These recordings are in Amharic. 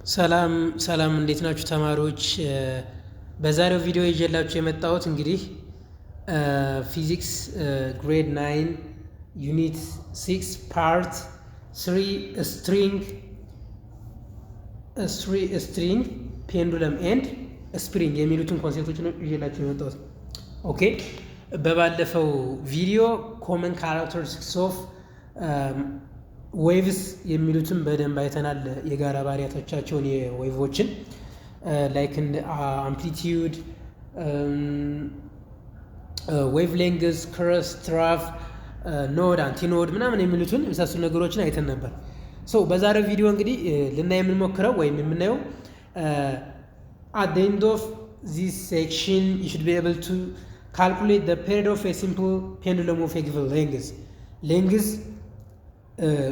ሰላም ሰላም እንዴት ናችሁ ተማሪዎች? በዛሬው ቪዲዮ ይዤላችሁ የመጣሁት እንግዲህ ፊዚክስ ግሬድ 9 ዩኒት 6 ፓርት 3 ስትሪንግ ፔንዱለም ኤንድ ስፕሪንግ የሚሉትን ኮንሴፕቶች ነው ይዤላችሁ የመጣሁት። ኦኬ፣ በባለፈው ቪዲዮ ኮመን ካራክተሪስቲክስ ኦፍ ዌቭስ የሚሉትን በደንብ አይተናል። የጋራ ባህሪያቶቻቸውን የዌቮችን ላይክ አምፕሊቲዩድ፣ ዌቭ ሌንግዝ፣ ክረስት፣ ትራፍ፣ ኖድ፣ አንቲኖድ ምናምን የሚሉትን የመሳሰሉ ነገሮችን አይተን ነበር። ሶ በዛሬው ቪዲዮ እንግዲህ ልናይ የምንሞክረው ወይም የምናየው at the end of this section you should be able to calculate the period of a simple pendulum of a given length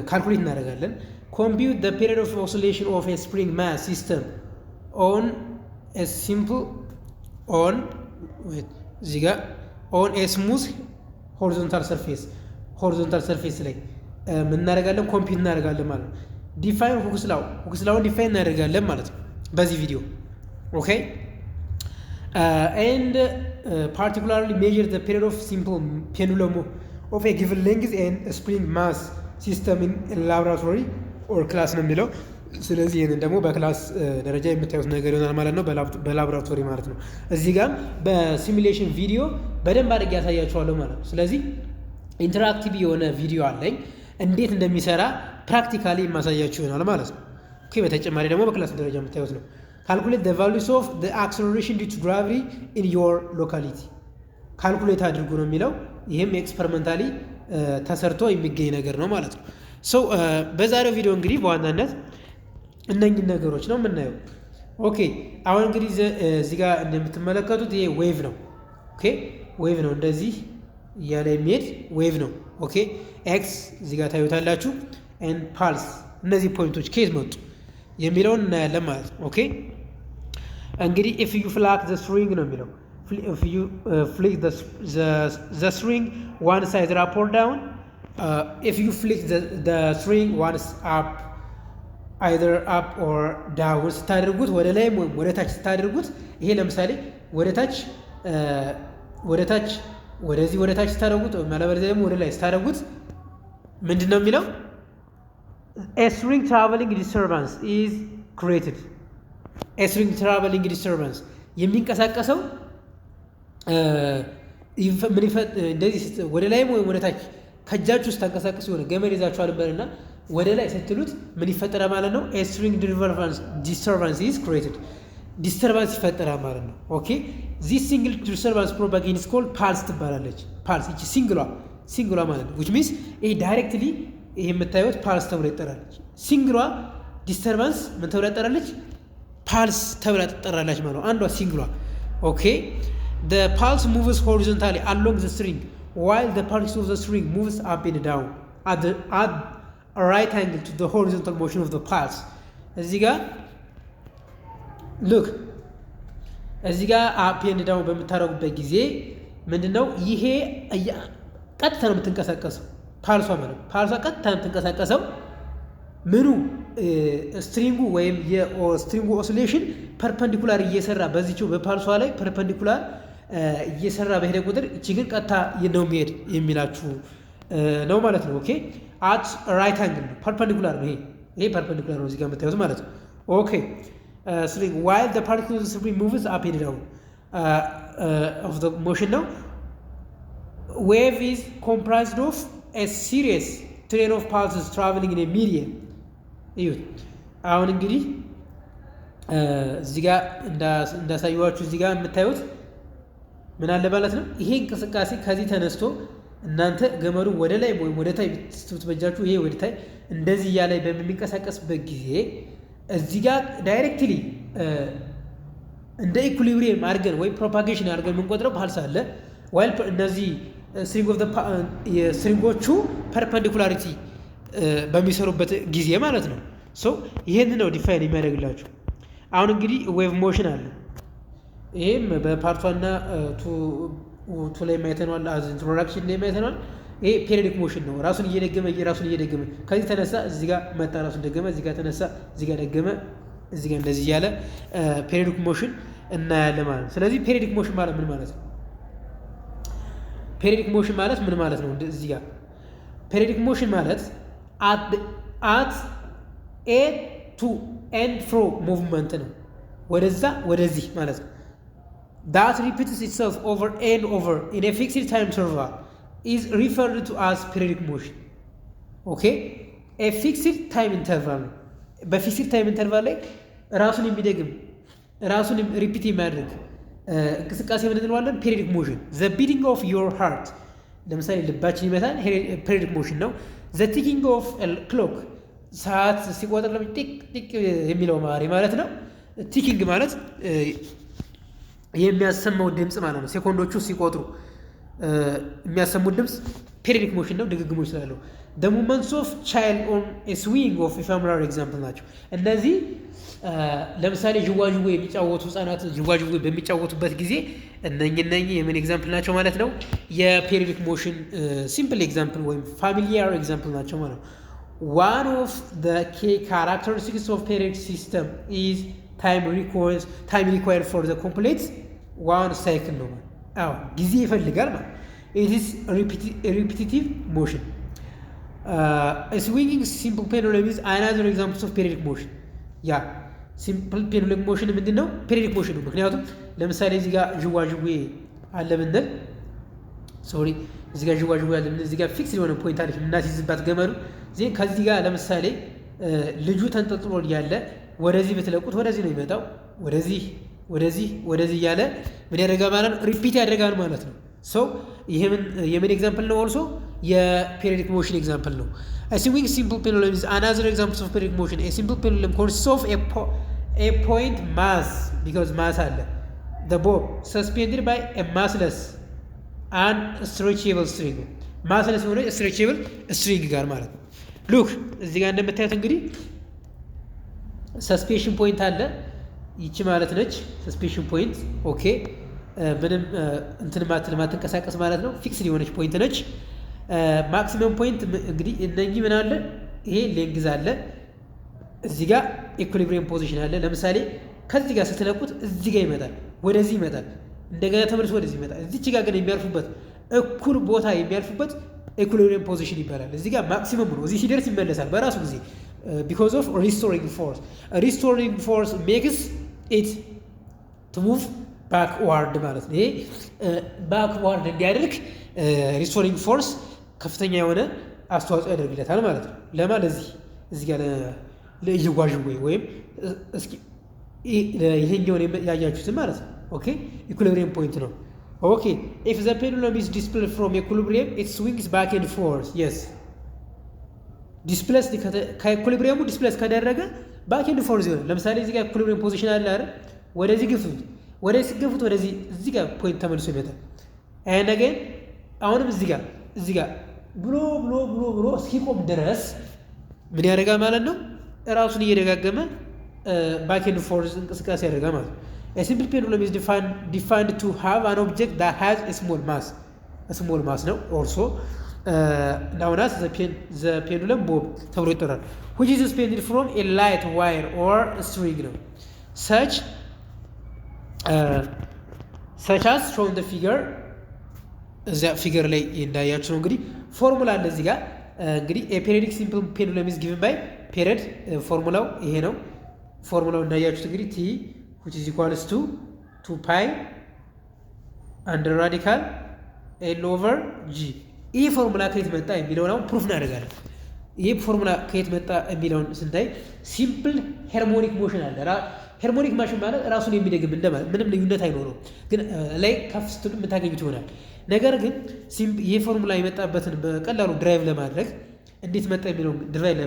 ካልኩሌት እናደርጋለን። compute the period of oscillation of a spring mass system on a simple on a smooth horizontal surface ላይ ምን እናደርጋለን? ኮምፒውት እናደርጋለን ማለት ነው። ዲፋይን ሁክስላውን ዲፋይን እናደርጋለን ማለት ነው በዚህ ቪዲዮ። ኦኬ and particularly measure the period of simple pendulum of a given length and spring mass ሲስተም ኢን ላብራቶሪ ኦር ክላስ ነው የሚለው። ስለዚህ ይህንን ደግሞ በክላስ ደረጃ የምታዩት ነገር ይሆናል ማለት ነው፣ በላብራቶሪ ማለት ነው። እዚህ ጋር በሲሙሌሽን ቪዲዮ በደንብ አድርጌ ያሳያችኋለሁ ማለት ነው። ስለዚህ ኢንተራክቲቭ የሆነ ቪዲዮ አለኝ እንዴት እንደሚሰራ ፕራክቲካሊ የማሳያችሁ ይሆናል ማለት ነው። ኦኬ፣ በተጨማሪ ደግሞ በክላስ ደረጃ የምታዩት ነው። ካልኩሌት the values of the acceleration due to gravity in your locality ካልኩሌት አድርጉ ነው የሚለው። ይህም ኤክስፐሪመንታሊ ተሰርቶ የሚገኝ ነገር ነው ማለት ነው። ሶ በዛሬው ቪዲዮ እንግዲህ በዋናነት እነኝን ነገሮች ነው የምናየው። ኦኬ፣ አሁን እንግዲህ እዚህ ጋር እንደምትመለከቱት ይሄ ዌቭ ነው። ኦኬ፣ ዌቭ ነው፣ እንደዚህ እያለ የሚሄድ ዌቭ ነው። ኦኬ፣ ኤክስ እዚህ ጋር ታዩታላችሁ፣ ኤንድ ፓልስ፣ እነዚህ ፖይንቶች ከየት መጡ የሚለውን እናያለን ማለት ነው። ኦኬ፣ እንግዲህ ኢፍ ዩ ፍላክ ዘ ስትሪንግ ነው የሚለው። if you flick the string one side up or down, if you flick the string once up, either up or down ስታደርጉት ወደ ላይ ወይም ወደ ታች ስታደርጉት፣ ይሄ ለምሳሌ ወደ ታች ወደዚህ ወደ ታች ስታደርጉት ወይም አለበለዚያ ደግሞ ወደ ላይ ስታደርጉት ምንድን ነው የሚለው? a string traveling disturbance is created። a string traveling disturbance የሚንቀሳቀሰው እንደዚህ ወደ ላይም ወይም ወደ ታች ከእጃችሁ ውስጥ ታንቀሳቀሱ የሆነ ገመድ ይዛችኋል እና ወደ ላይ ስትሉት ምን ይፈጠራል ማለት ነው? a string disturbance is created። ዲስተርባንስ ይፈጠራል ማለት ነው። ኦኬ፣ this single disturbance propagation is called pulse ትባላለች። ፓልስ እቺ ሲንግሏ ማለት ነው። which means ይሄ ዳይሬክትሊ ይሄ የምታዩት ፓልስ ተብሎ ይጠራለች። ሲንግሏ ዲስተርባንስ ምን ተብላ ትጠራለች? ፓልስ ተብላ ትጠራለች ማለት ነው፣ አንዷ ሲንግሏ። ኦኬ፣ the pulse moves horizontally along the string while the pulse of the string moves up and down at a right angle to the horizontal motion of the pulse። እዚህ ጋር look፣ እዚህ ጋር up and down በምታደርጉበት ጊዜ ምንድነው ይሄ ቀጥታ ነው የምትንቀሳቀሰው ፓልሷ ማለት ነው። ፓልሷ ቀጥታ ነው የምትንቀሳቀሰው ምኑ ስትሪንጉ ወይም የስትሪንጉ ኦሲሌሽን ፐርፐንዲኩላር እየሰራ በዚህው በፓልሷ ላይ ፐርፐንዲኩላር እየሰራ በሄደ ቁጥር እቺ ግን ቀጥታ ነው የሚሄድ የሚላችሁ ነው ማለት ነው። ኦኬ፣ አት ራይት አንግል ነው፣ ፐርፐንዲኩላር ነው። ይሄ ፐርፐንዲኩላር ነው እዚህ ጋር የምታዩት ማለት ነው። ኦኬ፣ ስለዚህ while the particle of the string moves up and down of the motion ነው። wave is comprised of a series train of pulses traveling in a medium። እዩት አሁን እንግዲህ እዚህ ጋር እንዳሳየኋችሁ እዚህ ጋር የምታዩት ምን አለ ማለት ነው። ይሄ እንቅስቃሴ ከዚህ ተነስቶ እናንተ ገመዱ ወደ ላይ ወይም ወደ ታይ ስትበጃችሁ ይሄ ወደ ታይ እንደዚህ እያለ በሚንቀሳቀስበት ጊዜ እዚህ ጋር ዳይሬክትሊ እንደ ኢኩሊብሪየም አድርገን ወይ ፕሮፓጌሽን አድርገን የምንቆጥረው ፓልስ አለ። ዋይል እነዚህ ስትሪንጎቹ ፐርፐንዲኩላሪቲ በሚሰሩበት ጊዜ ማለት ነው። ሶ ይሄን ነው ዲፋይን የሚያደርግላችሁ። አሁን እንግዲህ ዌቭ ሞሽን አለ። ይሄም በፓርት 1 እና 2 ላይ ማይተናል፣ አዝ ኢንትሮዳክሽን ላይ ማይተናል። ይሄ ፔሪዮዲክ ሞሽን ነው። ራሱን እየደገመ ከዚህ ተነሳ እዚህ ጋር መጣ፣ ራሱን ደገመ፣ እዚህ ጋር ተነሳ፣ እዚህ ጋር ደገመ፣ እዚህ ጋር እንደዚህ ያለ ፔሪዮዲክ ሞሽን እናያለን ማለት ነው። ስለዚህ ፔሪዮዲክ ሞሽን ማለት ምን ማለት ነው? ፔሪዮዲክ ሞሽን ማለት ምን ማለት ነው? እዚህ ጋር ፔሪዮዲክ ሞሽን ማለት at a to and fro movement ነው። ወደዛ ወደዚህ ማለት ነው። that repeats itself over and over in a fixed time interval is referred to as periodic motion. okay a fixed time interval ነው። በፊክስድ ታይም ኢንተርቫል ላይ ራሱን የሚደግም ራሱን ሪፒት የሚያደርግ እንቅስቃሴ ምን እንለዋለን? ፔሪዮዲክ ሞሽን። the beating of your heart ለምሳሌ ልባችን ይመታል፣ ፔሪዮዲክ ሞሽን ነው። the ticking of a clock ሰዓት ሲቆጥር ቲክ ቲክ የሚለው ባህሪ ማለት ነው። ቲኪንግ ማለት የሚያሰማው ድምጽ ማለት ነው። ሴኮንዶቹ ሲቆጥሩ የሚያሰሙት ድምጽ ፔሪዮዲክ ሞሽን ነው፣ ድግግሞች ስላለው። the movements of child on a swing of ephemeral example ናቸው። እነዚህ ለምሳሌ ዥዋዥዌ የሚጫወቱ ህጻናት ዥዋዥዌ በሚጫወቱበት ጊዜ እነኚህ የምን ኤግዛምፕል ናቸው ማለት ነው? የፔሪዮዲክ ሞሽን ሲምፕል ኤግዛምፕል ወይም ፋሚሊያር ኤግዛምፕል ናቸው ማለት ነው። one of the key characteristics of periodic system is time required for the complete one cycle ነው ማለት አዎ ጊዜ ይፈልጋል ማለት it is repetitive motion. A swinging simple pendulum is another example of periodic motion. ያ ሲምፕል ፔንዱለም ሞሽን ምንድን ነው? ፔሪዮዲክ ሞሽን ነው። ምክንያቱም ለምሳሌ እዚህ ጋር ዥዋዥዌ አለ ብንል እዚህ ጋር ዥዋዥዌ አለ ብንል እዚህ ጋር ፊክስ የሆነ ፖይንት አለች የምናስይዝባት ገመዱ ከዚህ ጋር ለምሳሌ ልጁ ተንጠልጥሎ ያለ ወደዚህ ብትለቁት ወደዚህ ነው የሚመጣው፣ ወደዚህ እያለ ምን ያደርጋል ማለት ነው? ሪፒት ያደርጋል ማለት ነው። ይሄ የምን ኤግዛምፕል ነው? ኦልሶ የፔሪዮዲክ ሞሽን ኤግዛምፕል ነው። A swinging simple pendulum is another example of periodic motion. A simple pendulum consists of a point mass because mass አለ the bob suspended by a massless and stretchable string. massless ሆነ stretchable string ጋር ማለት ነው። ሉክ እዚህ ጋር እንደምታዩት እንግዲህ ሰስፔንሽን ፖይንት አለ። ይቺ ማለት ነች ሰስፔንሽን ፖይንት። ኦኬ ምንም እንትን ማትንቀሳቀስ ማለት ነው። ፊክስድ የሆነች ፖይንት ነች። ማክሲመም ፖይንት እንግዲህ እነኚህ ምን አለ? ይሄ ሌንግዝ አለ፣ እዚህ ጋር ኢኩሊብሪየም ፖዚሽን አለ። ለምሳሌ ከዚህ ጋር ስትለቁት እዚህ ጋር ይመጣል፣ ወደዚህ ይመጣል፣ እንደገና ተመልሶ ወደዚህ ይመጣል። እዚች ጋር ግን የሚያርፉበት እኩል ቦታ የሚያርፉበት ኢኩሊብሪየም ፖዚሽን ይባላል። እዚህ ጋር ማክሲመም ነው፣ እዚህ ሲደርስ ይመለሳል በራሱ ጊዜ because of restoring force. Restoring force makes it to move backward ማለት ነው። ይሄ backward እንዲያደርግ restoring force ከፍተኛ የሆነ አስተዋጽኦ ያደርግለታል ማለት ነው። ለዚህ እዚህ ጋር ለይዋዥዌ ወይም እስኪ ይሄኛውን ያያችሁት ማለት ነው። ኦኬ ኢኩሊብሪየም ፖይንት ነው። ኦኬ if the pendulum is displaced from equilibrium it swings back and forth. yes ዲስፕሌስ ከኢኩሊብሪየሙ ዲስፕሌስ ካደረገ ባክ ኤንድ ፎርዝ ይሆናል። ለምሳሌ እዚህ ጋር ኢኩሊብሪየም ፖዚሽን አለ አይደል? ወደዚህ ግፉት፣ ወደዚህ እዚህ ጋር ፖይንት ተመልሶ ይመጣል። and again አሁንም እዚህ ጋር ብሎ እስኪቆም ድረስ ምን ያደርጋል ማለት ነው? እራሱን እየደጋገመ ባክ ኤንድ ፎርዝ እንቅስቃሴ ያደርጋል ማለት ነው። a simple pendulum is defined to have an object that has a small mass ነው also known as the pendulum bob ተብሎ ይጠራል። which is suspended from a light wire or a string ነው such as shown the figure እዚያ ፊገር ላይ እንዳያችሁ ነው። እንግዲህ ፎርሙላ አለ እዚህ ጋር እንግዲህ a periodic simple pendulum is given by period ፎርሙላው ይሄ ነው። ፎርሙላው እንዳያችሁት እንግዲህ t which is equals to 2 pi under radical l over g። ይህ ፎርሙላ ከየት መጣ የሚለውን አሁን ፕሩፍ እናደርጋለን። ይህ ፎርሙላ ከየት መጣ የሚለውን ስንታይ ሲምፕል ሃርሞኒክ ሞሽን አለ። ሃርሞኒክ ማሽን ማለት ራሱን የሚደግም እንደማለት ምንም ልዩነት አይኖረውም፣ ግን ላይ ከፍ ስትሉ የምታገኙት ይሆናል። ነገር ግን ይህ ፎርሙላ የመጣበትን በቀላሉ ድራይቭ ለማድረግ እንዴት መጣ የሚለውን ድራይቭ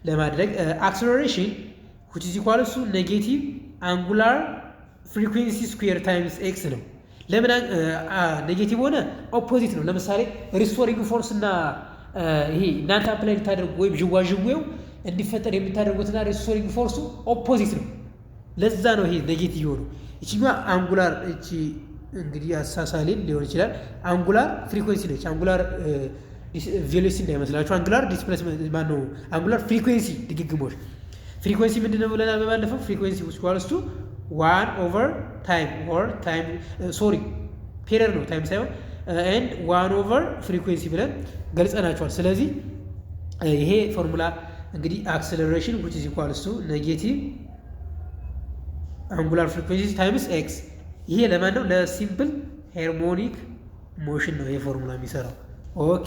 ለማድረግ አክሰለሬሽን which is equal to negative angular frequency square times x ነው። ለምን ኔጌቲቭ ሆነ? ኦፖዚት ነው። ለምሳሌ ሪስቶሪንግ ፎርስ እና ይሄ እናንተ አፕላይ ልታደርጉ ወይም ዥዋዥዌው እንዲፈጠር የምታደርጉትና ሪስቶሪንግ ፎርሱ ኦፖዚት ነው። ለዛ ነው ይሄ ኔጌቲቭ ሆኖ። እቺኛ አንጉላር እቺ እንግዲህ አሳሳሌን ሊሆን ይችላል። አንጉላር ፍሪኩዌንሲ ነች። አንጉላር ቬሎሲቲ እንዳይመስላችሁ። አንጉላር ዲስፕሌስመንት ማነው? አንጉላር ፍሪኩዌንሲ ድግግሞሽ ፍሪኩዌንሲ ምንድነው ብለናል በባለፈው? ፍሪኩዌንሲ which equals to 1 over time or time ፔሪየድ ነው ታይም ሳይሆን and 1 over ፍሪኩዌንሲ ብለን ገልጸናቸዋል። ስለዚህ ይሄ ፎርሙላ እንግዲህ አክሰለሬሽን which is equals to ኔጌቲቭ አንጉላር ፍሪኩዌንሲ ታይምስ ኤክስ። ይሄ ለማን ነው? ለሲምፕል ሃርሞኒክ ሞሽን ነው ይሄ ፎርሙላ የሚሰራው። ኦኬ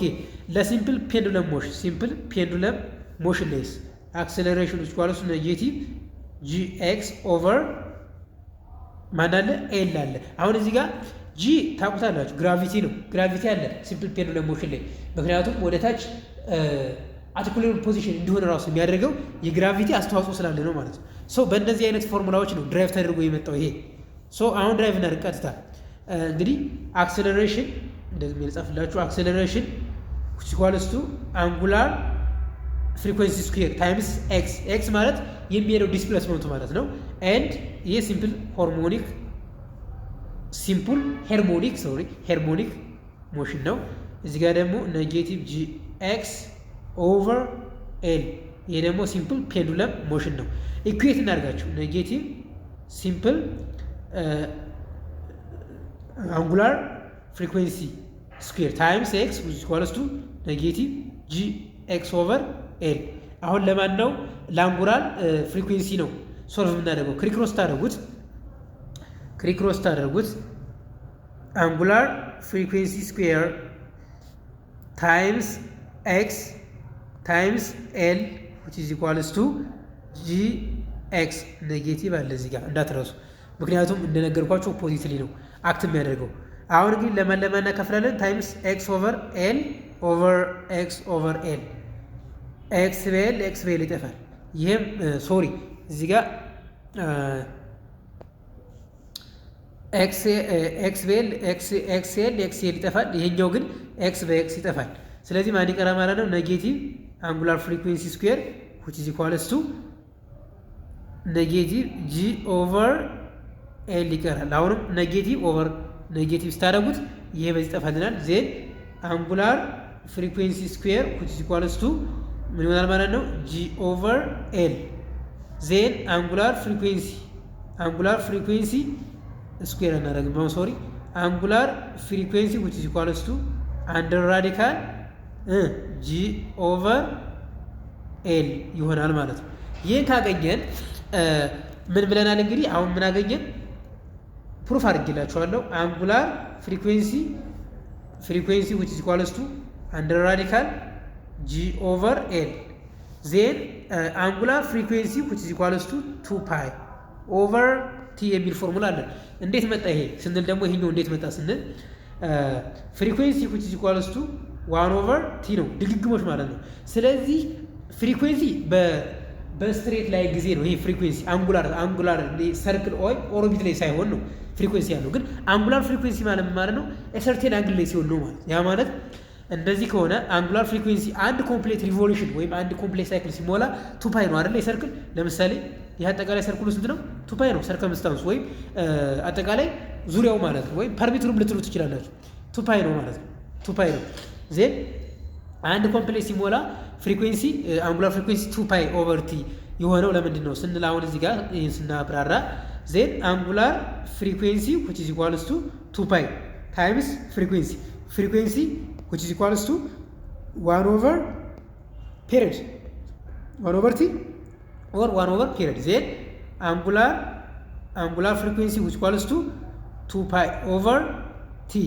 ለሲምፕል ፔንዱለም ሞሽን ሌስ አክሰለሬሽን which equals to ኔጌቲቭ gx ኦቨር ማን አለ? ኤል አለ። አሁን እዚህ ጋር ጂ ታውቁታላችሁ፣ ግራቪቲ ነው። ግራቪቲ አለ ሲምፕል ፔንዱለም ሞሽን ላይ፣ ምክንያቱም ወደ ታች አርቲኩላር ፖዚሽን እንዲሆን ራሱ የሚያደርገው የግራቪቲ አስተዋጽኦ ስላለ ነው ማለት ነው። ሶ በእነዚህ አይነት ፎርሙላዎች ነው ድራይቭ ተደርጎ የመጣው ይሄ። ሶ አሁን ድራይቭ እናድርግ ቀጥታ። እንግዲህ አክሰለሬሽን እንደዚህ የሚጻፍላችሁ አክሰለሬሽን which equals to አንጉላር ፍሪኩዌንሲ ስኩዌር ታይምስ ኤክስ። ኤክስ ማለት የሚሄደው ዲስፕሌስመንቱ ማለት ነው። ኤንድ ይሄ ሃርሞኒክ ሞሽን ነው። እዚህ ጋር ደግሞ ኔጌቲቭ ጂ ኤክስ ኦቨር ኤል፣ ይሄ ደግሞ ሲምፕል ፔንዱለም ሞሽን ነው። ኢኩዌት እናድርጋቸው። ኔጌቲቭ ሲምፕል አንጉላር ፍሪኩዌንሲ ስኩዌር ታይምስ ኤክስ which equals to ኔጌቲቭ ጂ ኤክስ ኦቨር ኤል። አሁን ለማን ነው? ለአንጉላር ፍሪኩዌንሲ ነው ሶልቭ የምናደርገው። ክሪክሮስ ታደርጉት አንጉላር ፍሪኩዌንሲ ስኩዌር ታይምስ ኤክስ ታይምስ ኤል which is equals to ጂ ኤክስ። ኔጌቲቭ አለ እዚህ ጋር እንዳትረሱ፣ ምክንያቱም እንደነገርኳቸው ኦፖዚትሊ ነው አክት የሚያደርገው። አሁን ግን ለማን እናከፍላለን? ታይምስ ኤክስ ኦቨር ኤል ኦቨር ኤክስ ኦቨር ኤል። ኤክስ በኤል ይጠፋል። ይህም እዚህ ጋር ኤክስ ኤል ይጠፋል። ይሄኛው ግን ኤክስ በኤክስ ይጠፋል። ስለዚህ ማን ይቀራ ማለት ነው? ኔጌቲቭ አንጉላር ፍሪኩዌንሲ ስኩዌር which is equals to ኔጌቲቭ ጂ ኦቨር ኤል ይቀራል። አሁንም ኔጌቲቭ ኦቨር ኔጌቲቭ ስታደርጉት ይሄ በዚህ ይጠፋልናል። ዜን አንጉላር ፍሪኩዌንሲ ስኩዌር which is equals to ምን ይሆናል ማለት ነው? ጂ ኦቨር ኤል። ዜን አንጉላር ፍሪኩዌንሲ ስኩዌር እናደርግም። አንጉላር ፍሪኩዌንሲ which is equals to አንደር ራዲካል ጂ ኦቨር ኤል ይሆናል ማለት ነው። ይህን ካገኘን ምን ብለናል እንግዲህ? አሁን ምን አገኘን? ፕሩፍ አድርጌላችኋለሁ። አንጉላር ፍሪኩዌንሲ which is equals to አንደር ራዲካል ጂ ኦቨር ኤል። ዜን አንጉላር ፍሪኩዌንሲ which is equals to 2 ፓይ ኦቨር ቲ የሚል ፎርሙላ አለን። እንዴት መጣ ይሄ ስንል ደግሞ ይሄኛው እንዴት መጣ ስንል ፍሪኩዌንሲ which is equals to 1 ኦቨር ቲ ነው፣ ድግግሞች ማለት ነው። ስለዚህ ፍሪኩዌንሲ በስትሬት ላይ ጊዜ ነው። ይሄ ፍሪኩዌንሲ አንጉላር ሰርክል ወይም ኦርቢት ላይ ሳይሆን ነው ፍሪኩዌንሲ ያለው። ግን አንጉላር ፍሪኩዌንሲ ማለት ነው ሰርቴን አንግል ላይ ሲሆን ነው ማለት። ያ ማለት እንደዚህ ከሆነ አንጉላር ፍሪኩዌንሲ አንድ ኮምፕሌት ሪቮሉሽን ወይም አንድ ኮምፕሌት ሳይክል ሲሞላ 2 ፓይ ነው አይደል? የሰርክል ለምሳሌ ይህ አጠቃላይ ሰርክሉ ስንት ነው? 2 ፓይ ነው። ሰርከምስታንስ ወይም አጠቃላይ ዙሪያው ማለት ነው። ወይም ፐርሜትሩም ልትሉ ትችላላችሁ። 2 ፓይ ነው ማለት ነው። 2 ፓይ ነው። ዜን አንድ ኮምፕሌት ሲሞላ ፍሪኩዌንሲ አንጉላር ፍሪኩዌንሲ 2 ፓይ ኦቨር ቲ የሆነው ለምንድን ነው ስንል አሁን እዚህ ጋር ይህን ስናብራራ ዜን አንጉላር ፍሪኩዌንሲ which is equals to 2 ፓይ ታይምስ ፍሪኩዌንሲ which is equals to 1 over period 1 over t or 1 over period. ዜን አንጉላር ፍሪኩዌንሲ which equals to 2 ፓይ ኦቨር ቲ።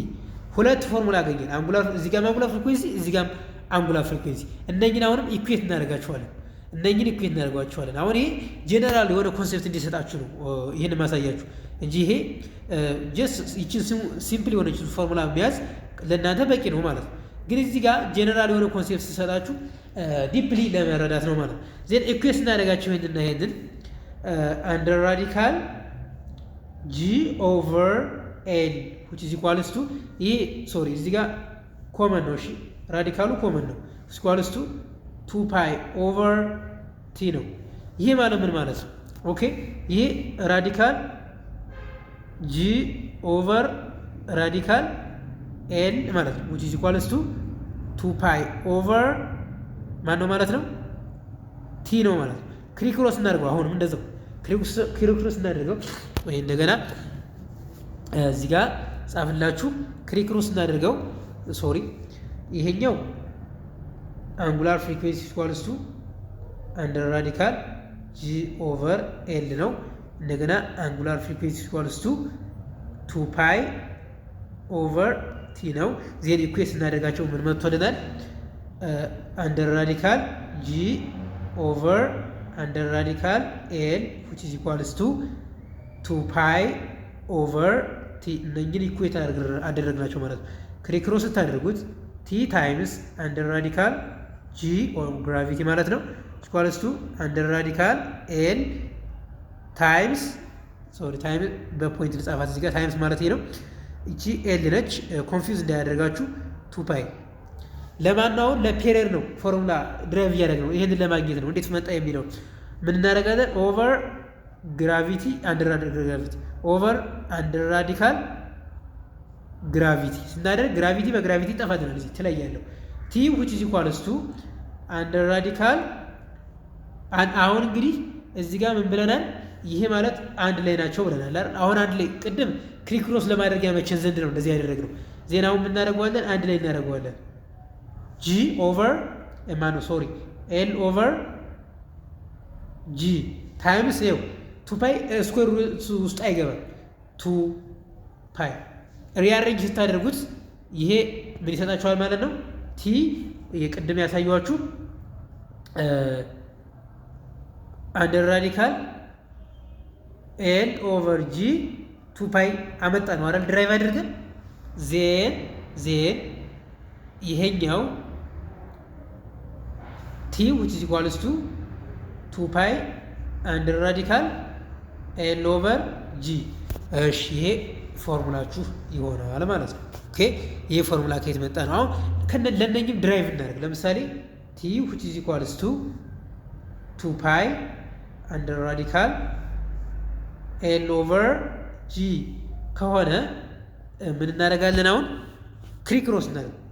ሁለት ፎርሙላ አገኘን። አንጉላር እዚህ ጋር አንጉላር ፍሪኩዌንሲ እዚህ ጋር አንጉላር ፍሪኩዌንሲ። እነኝን አሁንም ኢኩዌት እናደርጋቸዋለን። አሁን ይሄ ጄነራል የሆነ ኮንሴፕት እንዲሰጣችሁ ነው ይሄን ማሳያችሁ እንጂ ይሄ ጀስት ይችን ሲምፕል የሆነች ፎርሙላ መያዝ ለእናንተ በቂ ነው ማለት ነው። ግን እዚህ ጋር ጄነራል የሆነ ኮንሴፕት ሲሰጣችሁ ዲፕሊ ለመረዳት ነው ማለት ነው። ዜን ኢኩዌት እናደርጋቸው ይሄንን አንደር ራዲካል ጂ ኦቨር ኤል which is equals to ይሄ እዚህ ጋር ኮመን ነው። እሺ ራዲካሉ ኮመን ነው። equals to 2 ፓይ ኦቨር ቲ ነው። ይሄ ማለት ምን ማለት ነው? ኦኬ ይሄ ራዲካል ጂ ኦቨር ራዲካል ኤል ማለት ነው which is equals to 2 ፓይ ኦቨር ማን ነው ማለት ነው? ቲ ነው ማለት ነው። ክሪክሮስ እናድርገው። አሁንም እንደዛው ክሪክሮስ እናድርገው። ወይ እንደገና እዚህ ጋር ጻፍላችሁ ክሪክሮስ እናድርገው። ሶሪ ይሄኛው አንጉላር ፍሪኩዌንሲ ኢኳልስ ቱ አንደር ራዲካል ጂ ኦቨር ኤል ነው። እንደገና አንጉላር ፍሪኩዌንሲ ኢኳልስ ቱ 2 ፓይ ኦቨር ቲ ነው። ዜን ኢኩዌት እናደርጋቸው ምን መጥቶልናል? አንደር ራዲካል ጂ ኦቨር አንደር ራዲካል ኤል which is equals to 2 ፓይ ኦቨር ቲ እነኝን ኢኩዌት አደረግናቸው ማለት ነው። ክሪክሮስ ስታደርጉት ቲ ታይምስ አንደር ራዲካል ጂ ኦር ግራቪቲ ማለት ነው ኢኳልስ ቱ አንደር ራዲካል ኤል ታይምስ ታይም በፖይንት ልጻፋት እዚህ ጋር ታይምስ ማለት ነው። እቺ ኤል ነች፣ ኮንፊውዝ እንዳያደርጋችሁ 2 ፓይ ለማናው ለፔሪየድ ነው ፎርሙላ ድራይቭ እያደረግ ነው። ይሄንን ለማግኘት ነው እንዴት መጣ የሚለው ምን እናደርጋለን? ኦቨር ግራቪቲ አንደር ራዲካል ግራቪቲ ኦቨር አንደር ራዲካል ግራቪቲ ስናደርግ ግራቪቲ በግራቪቲ ጠፋልናል። እዚህ ተለያያለው ቲ which is equals to አንደር ራዲካል አሁን እንግዲህ እዚህ ጋር ምን ብለናል? ይሄ ማለት አንድ ላይ ናቸው ብለናል አይደል? አሁን አንድ ላይ ቅድም ክሪክሮስ ለማድረግ ያመቸን ዘንድ ነው እንደዚህ ያደረግነው። ዜናውን እናደርገዋለን አንድ ላይ እናደርገዋለን። ጂ ኦቨር ሶሪ ኤል ኦቨር ጂ ታይምስ ይኸው 2 ፓይ ስኩዌር ውስጥ አይገባም 2 ፓይ ሪአሬንጅ ስታደርጉት ይሄ ምን ይሰጣችኋል ማለት ነው? ቲ የቅድም ያሳየኋችሁ አንደር ራዲካል ኤል ኦቨር ጂ 2 ፓይ አመጣ ነው አይደል? ድራይቭ አድርገን ዜን ይሄኛው ቲ which is equals to 2 ፓይ አንደር ራዲካል ኤል ኦቨር ጂ። እሺ ይሄ ፎርሙላችሁ ይሆናል ማለት ነው። ኦኬ ይሄ ፎርሙላ ከየት መጣ ነው? አሁን ለነኝም ድራይቭ እናደርግ። ለምሳሌ ቲ which is equals to 2 ፓይ አንደር ራዲካል ኤል ኦቨር ጂ ከሆነ ምን እናደርጋለን? አሁን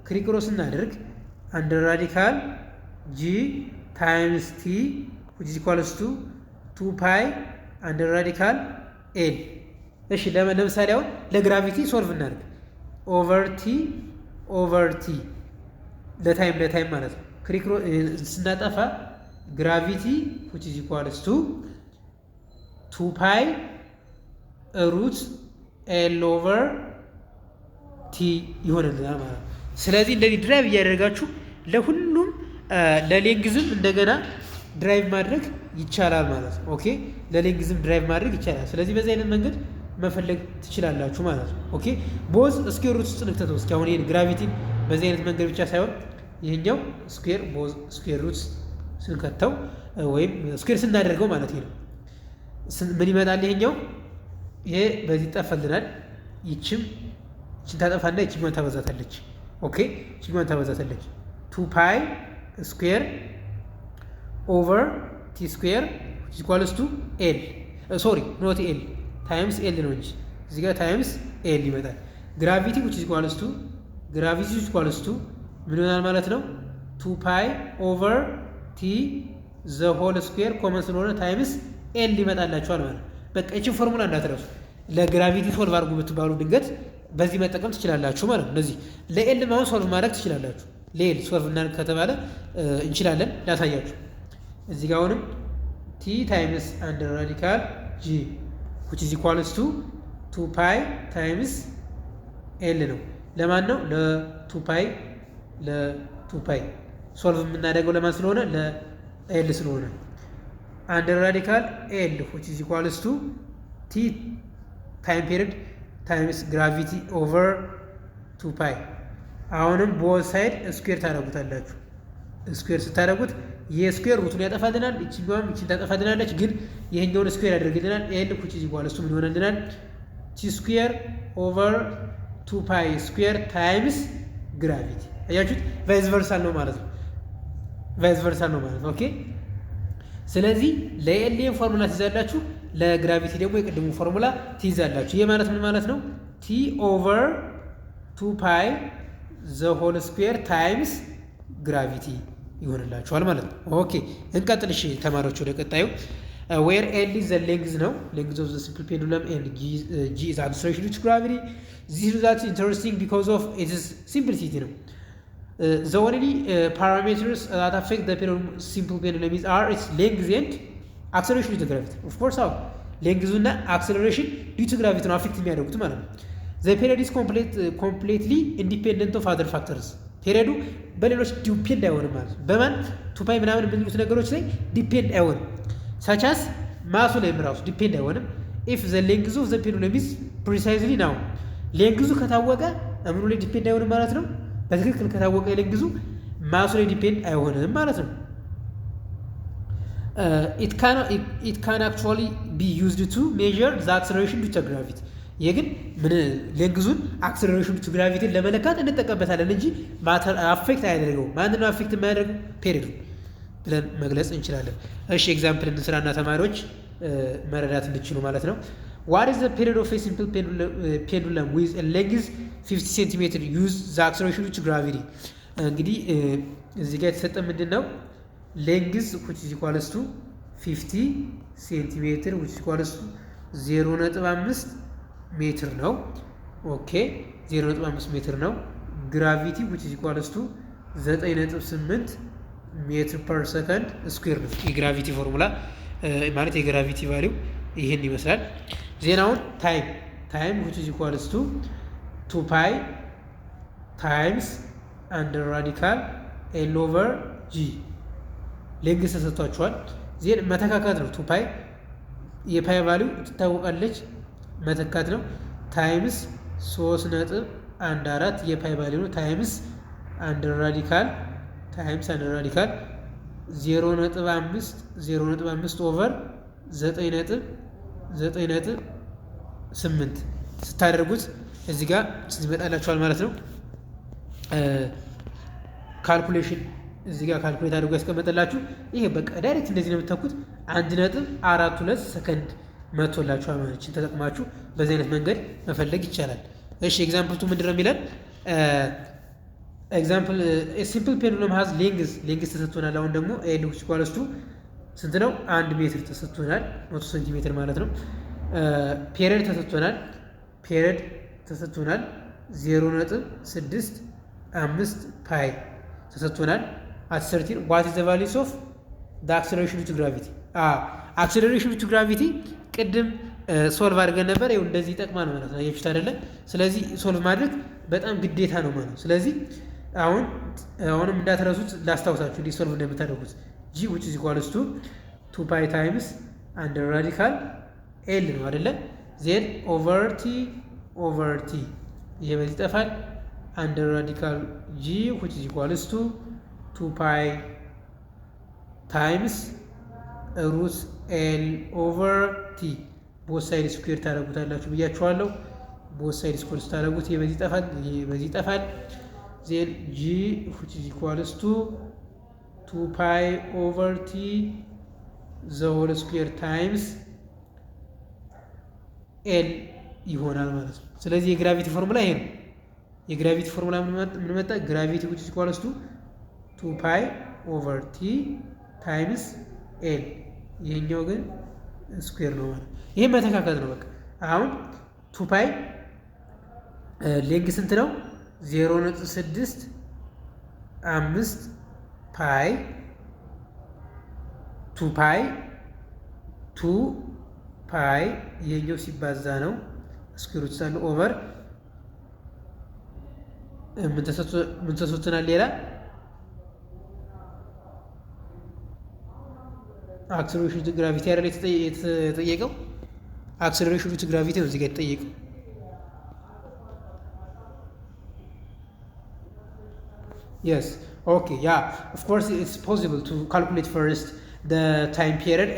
ክሪክሮስ እናደርግ አንደር ራዲካል ጂ ታይምስ ቲ which is equals to 2 ፓይ አንደር ራዲካል ኤል። እሺ ለምሳሌ አሁን ለግራቪቲ ሶልቭ እናደርግ ኦቨር ቲ ለታይም ማለት ነው። ክሪክሮስ ስናጠፋ ግራቪቲ which is equals to 2 ፓይ ሩት ኤል ኦቨር ቲ ይሆንልናል ማለት ነው። ስለዚህ እንደዚህ ድራይቭ እያደረጋችሁ ለሁሉም ለሌንግዝም እንደገና ድራይቭ ማድረግ ይቻላል ማለት ነው። ኦኬ ለሌንግዝም ድራይቭ ማድረግ ይቻላል። ስለዚህ በዚህ አይነት መንገድ መፈለግ ትችላላችሁ ማለት ነው። ኦኬ ቦዝ ስኩዌር ሩት ውስጥ ንክተተው እስኪ አሁን ይሄን ግራቪቲን በዚህ አይነት መንገድ ብቻ ሳይሆን ይሄኛው ስኩዌር ቦዝ ስኩዌር ሩት ስንከተው ወይም ስኩዌር ስናደርገው ማለት ነው ምን ይመጣል? ይሄኛው ይሄ በዚህ ጠፈልናል። ይችም ታጠፋና ይችኛዋን ታበዛታለች። ኦኬ ይችኛዋን ታበዛታለች 2 ፓይ ስኩዌር ኦቨር ቲ ስኩዌር ኢኳልስ ቱ ኤል ሶሪ ኖት ኤል ታይምስ ኤል ነው እንጂ እዚህ ጋር ታይምስ ኤል ይመጣል። ግራቪቲ which is equals to ምን ይሆናል ማለት ነው? 2 ፓይ ኦቨር ቲ ዘ ሆል ስኩዌር ኮመን ስለሆነ ታይምስ ኤል ይመጣላችኋል ማለት ነው። በቃ እቺ ፎርሙላ እንዳትረሱ። ለግራቪቲ ሶልቭ አድርጉ ብትባሉ ድንገት በዚህ መጠቀም ትችላላችሁ ማለት ነው። እነዚህ ለኤል ማውን ሶልቭ ማድረግ ትችላላችሁ። ለኤል ሶልቭ እናድርግ ከተባለ እንችላለን። ላሳያችሁ እዚህ ጋር አሁንም ቲ ታይምስ አንደር ራዲካል ጂ which is equals to 2 ፓይ ታይምስ ኤል ነው። ለማን ነው? ለ2 ፓይ ሶልቭ የምናደርገው ለማን ስለሆነ? ለኤል ስለሆነ አንደር ራዲካል ኤል which is equals to ቲ ታይም ፔሪድ ታይምስ ግራቪቲ ኦቨር 2 ፓይ። አሁንም ቦዝ ሳይድ ስኩዌር ታደርጉታላችሁ። ስኩዌር ስታደርጉት የስኩዌር ሩቱን ያጠፋልናል። እቺኛዋም እቺን ታጠፋልናለች፣ ግን ይሄኛውን ስኩዌር ያደርግልናል። ኤል which is equals to ምን ይሆንልናል? ቲ ስኩዌር ኦቨር 2 ፓይ ስኩዌር ታይምስ ግራቪቲ። አያችሁት? ቫይስ ቨርሳል ነው ማለት ነው። ኦኬ ስለዚህ ለኤል ፎርሙላ ትይዛላችሁ፣ ለግራቪቲ ደግሞ የቅድሙ ፎርሙላ ትይዛላችሁ። ይሄ ማለት ምን ማለት ነው? ቲ ኦቨር 2 ፓይ ዘ ሆል ስኩዌር ታይምስ ግራቪቲ ይሆንላችኋል ማለት ነው። ኦኬ እንቀጥል። እሺ ተማሪዎች ወደ ቀጣዩ ዌር ኤል ኢዝ ዘ ሌንግዝ ነው ሌንግዝ ኦፍ ዘ ሲምፕል ፔንዱለም ኤንድ ጂ ኢዝ አክሰለሬሽን ዊዝ ግራቪቲ ዚስ ሪዛልት ኢንተረስቲንግ ቢኮዝ ኦፍ ኢትስ ሲምፕሊሲቲ ነው። ዘ ኦንሊ ፓራሜትርስ ዛት አፌክት ዘ ሲምፕል ፔንዱለም ኢዝ አር ኢትስ ሌንግዝ ኤንድ አክሰለሬሽን ዊዝ ግራቪቲ ኦፍ ኮርስ አዎ ሌንግዙና አክሰለሬሽን ዲው ቱ ግራቪቲ ነው አፌክት የሚያደርጉት ማለት ነው። ዘ ፔሪድ ኢዝ ኮምፕሌትሊ ኢንዲፔንደንት ኦፍ አዘር ፋክተርስ ፔሪዱ በሌሎች ዲፔንድ አይሆንም ማለት ነው። በማን ቱፓይ ምናምን የምንሉት ነገሮች ላይ ዲፔንድ አይሆንም። ሳቻስ ማሱ ላይም ራሱ ዲፔንድ አይሆንም። ኢፍ ዘ ሌንግዝ ኦፍ ዘ ፔንዱለም ኢዝ ፕሪሳይዝሊ ናው ሌንግዙ ከታወቀ እምኑ ላይ ዲፔንድ አይሆንም ማለት ነው። በትክክል ከታወቀ ሌንግዙ ማሱ ላይ ዲፔንድ አይሆንም ማለት ነው። ኢት ካን አክቹዋሊ ቢ ዩዝድ ቱ ሜዥር ዘ አክሰለሬሽን ዲው ቱ ግራቪቲ ይህ ግን ምን ሌንግዙን አክሰለሬሽን ቱ ግራቪቲን ለመለካት እንጠቀምበታለን እንጂ ማተር አፌክት አያደርገውም። ማንን ነው አፌክት የማያደርገው? ፔሪዱን ብለን መግለጽ እንችላለን። እሺ ኤግዛምፕል እንስራና ተማሪዎች መረዳት እንድችሉ ማለት ነው። ዋት ኢዝ ዘ ፔሪድ ኦፍ ኤ ሲምፕል ፔንዱለም ዊዝ ኤ ሌንግዝ 50 ሴንቲሜትር ዩዝ ዘ አክሰለሬሽን ቱ ግራቪቲ። እንግዲህ እዚህ ጋር የተሰጠ ምንድን ነው ሌንግዝ which is equals to 50 ሴንቲሜትር which is equals to 0.5 ሜትር ነው። ኦኬ 0.5 ሜትር ነው። ግራቪቲ which is equals to 9.8 ሜትር ፐር ሰከንድ ስኩዌር ነው። የግራቪቲ ፎርሙላ ማለት የግራቪቲ ቫሊው ይህን ይመስላል። ዜናውን ታይም which is equals to 2 ፓይ ታይምስ አንደር ራዲካል ኤል ኦቨር ጂ ሌንግዝ ተሰጥቷቸዋል። ዜን መተካካት ነው። 2 ፓይ የፓይ ቫሊው ትታወቃለች መተካት ነው። ታይምስ 3.14 የፓይ ቫሊው ነው። ታይምስ አንደር ራዲካል 0.5 ኦቨር 9.8 ስታደርጉት እዚህ ጋር ይመጣላችኋል ማለት ነው። ካልኩሌሽን እዚህ ጋር ካልኩሌት አድርጎ ያስቀመጠላችሁ ይሄ በቃ ዳይሬክት እንደዚህ ነው የምታውቁት 1.42 ሰከንድ መቶላችኋል ማለት ነው። ተጠቅማችሁ በዚህ አይነት መንገድ መፈለግ ይቻላል። እሺ ኤግዛምፕል 2 ምንድነው የሚለን? ኤግዛምፕል ሲምፕል ፔንዱለም ሃዝ ሌንግዝ ተሰጥቶናል። አሁን ደግሞ ኤል which equals to ስንት ነው? 1 ሜትር ተሰጥቶናል 100 ሴንቲሜትር ማለት ነው። ፔሪድ ተሰጥቶናል 0.65 ፓይ ተሰጥቶናል። አሰርቲን what is the values of the acceleration to gravity acceleration to gravity ቅድም ሶልቭ አድርገን ነበር። ይኸው እንደዚህ ይጠቅማል ማለት ነው። አያችሁት አይደለ? ስለዚህ ሶልቭ ማድረግ በጣም ግዴታ ነው ማለት ነው። ስለዚህ አሁንም እንዳትረሱት ላስታውሳችሁ እንዴት ሶልቭ እንደምታደርጉት g which is equals to 2 pi times under radical l ነው አይደለ? z over t ይሄ በዚህ ይጠፋል። under radical g which is equals to 2 pi times root l over t ቦት ሳይድ ስኩዌር ታደርጉታላችሁ ብያችኋለሁ። ቦት ሳይድ ስኩዌር ታደርጉት ይሄ በዚህ ይጠፋል፣ ይሄ በዚህ ይጠፋል። ዜን g which is equals to 2 pi over t the whole square times l ይሆናል ማለት ነው። ስለዚህ የግራቪቲ ፎርሙላ ይሄ ነው። የግራቪቲ ፎርሙላ ምን መጣ? ግራቪቲ which is equals to 2 pi over t times l ይሄኛው ግን ስኩዌር ነው ማለት ነው። ይሄ መተካከት ነው በቃ። አሁን 2 ፓይ ሌንግ ስንት ነው? 0.65 ፓይ 2 ፓይ ይሄኛው ሲባዛ ነው ስኩዌር ሩት ሳለ ኦቨር ምን ተሰጥቶናል? ሌላ አክሰለሬሽን ቱ ግራቪቲ አይደል የተጠየቀው? አክሰለሬሽን ቱ ግራቪቲ ነው እዚህ ጋር የተጠየቀው። yes okay yeah of course it's possible to calculate first the time period